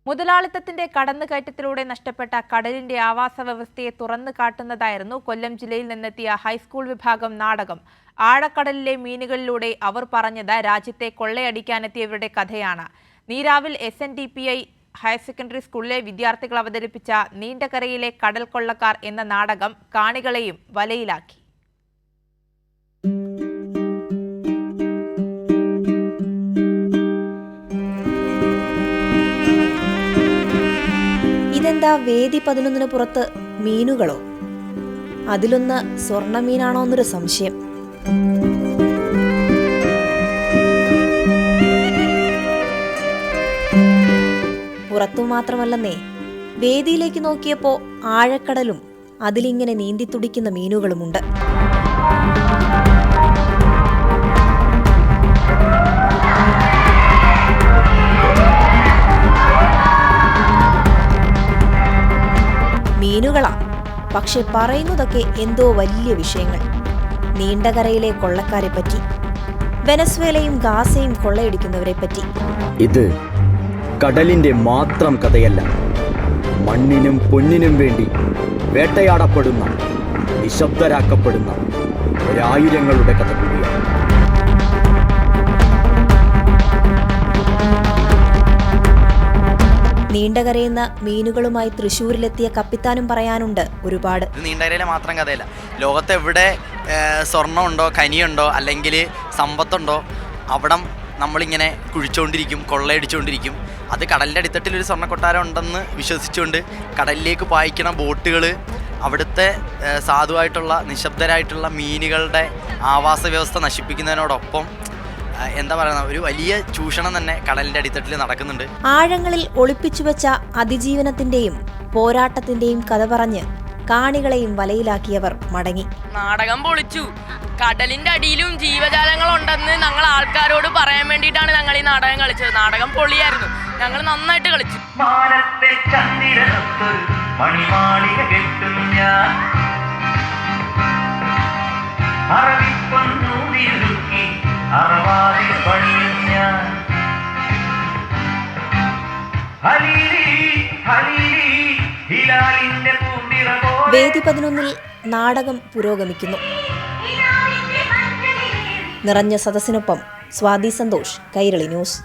മുതലാളിത്തത്തിന്റെ കടന്നുകയറ്റത്തിലൂടെ നഷ്ടപ്പെട്ട കടലിന്റെ ആവാസ വ്യവസ്ഥയെ തുറന്നു കാട്ടുന്നതായിരുന്നു കൊല്ലം ജില്ലയിൽ നിന്നെത്തിയ ഹൈസ്കൂൾ വിഭാഗം നാടകം. ആഴക്കടലിലെ മീനുകളിലൂടെ അവർ പറഞ്ഞത് രാജ്യത്തെ കൊള്ളയടിക്കാനെത്തിയവരുടെ കഥയാണ്. നീരാവിൽ SNDPI ഹയർ സെക്കൻഡറി സ്കൂളിലെ വിദ്യാർത്ഥികൾ അവതരിപ്പിച്ച നീണ്ടകരയിലെ കടൽ കൊള്ളക്കാർ എന്ന നാടകം കാണികളെയും വലയിലാക്കി. ഇതെന്താ വേദി 11 പുറത്ത് മീനുകളോ? അതിലൊന്ന് സ്വർണ്ണമീനാണോ എന്നൊരു സംശയം. പുറത്തു മാത്രമല്ലെന്നേ, വേദിയിലേക്ക് നോക്കിയപ്പോ ആഴക്കടലും അതിലിങ്ങനെ നീന്തി തുടിക്കുന്ന മീനുകളുമുണ്ട്. മീനുകളാ, പക്ഷെ പറയുന്നതൊക്കെ എന്തോ വലിയ വിഷയങ്ങൾ. നീണ്ടകരയിലെ കൊള്ളക്കാരെ പറ്റി, വെനസ്വേലയും ഗാസയും കൊള്ളയടിക്കുന്നവരെ പറ്റി. ഇത് കടലിന്റെ മാത്രം കഥയല്ല, മണ്ണിനും പൊന്നിനും വേണ്ടി വേട്ടയാടപ്പെടുന്ന, നിശബ്ദരാക്കപ്പെടുന്ന ഒരായിരങ്ങളുടെ കഥ കൂടിയാണ്. നീണ്ടകരയുന്ന മീനുകളുമായി തൃശ്ശൂരിലെത്തിയ കപ്പിത്താനും പറയാനുണ്ട് ഒരുപാട്. നീണ്ടകരയിലെ മാത്രം കഥയല്ല, ലോകത്തെവിടെ സ്വർണ്ണമുണ്ടോ, ഖനിയുണ്ടോ, അല്ലെങ്കിൽ സമ്പത്തുണ്ടോ, അവിടം നമ്മളിങ്ങനെ കുഴിച്ചുകൊണ്ടിരിക്കും, കൊള്ളയടിച്ചുകൊണ്ടിരിക്കും. അത് കടലിൻ്റെ അടിത്തട്ടിലൊരു സ്വർണ്ണക്കൊട്ടാരം ഉണ്ടെന്ന് വിശ്വസിച്ചുകൊണ്ട് കടലിലേക്ക് പായിക്കണ ബോട്ടുകൾ അവിടുത്തെ സാധുവായിട്ടുള്ള നിശബ്ദരായിട്ടുള്ള മീനുകളുടെ ആവാസ വ്യവസ്ഥ നശിപ്പിക്കുന്നതിനോടൊപ്പം എന്താ പറയുക, ഒരു വലിയ ചൂഷണം തന്നെ കടലിന്റെ അടിത്തട്ടിൽ നടക്കുന്നുണ്ട്. ആഴങ്ങളിൽ ഒളിപ്പിച്ചു വെച്ച അതിജീവനത്തിന്റെയും പോരാട്ടത്തിന്റെയും കഥ പറഞ്ഞ് കാണികളെയും വലയിലാക്കിയവർ മടങ്ങി. നാടകം പൊളിച്ചു. കടലിന്റെ അടിയിലും ജീവജാലങ്ങളുണ്ടെന്ന് ഞങ്ങൾ ആൾക്കാരോട് പറയാൻ വേണ്ടിയിട്ടാണ് ഞങ്ങൾ ഈ നാടകം കളിച്ചത്. നാടകം പൊളിയായിരുന്നു, ഞങ്ങൾ നന്നായിട്ട് കളിച്ചു. വേദി 11 നാടകം പുരോഗമിക്കുന്നു. നിറഞ്ഞ സദസ്സിനൊപ്പം സ്വാതി സന്തോഷ്, കൈരളി ന്യൂസ്.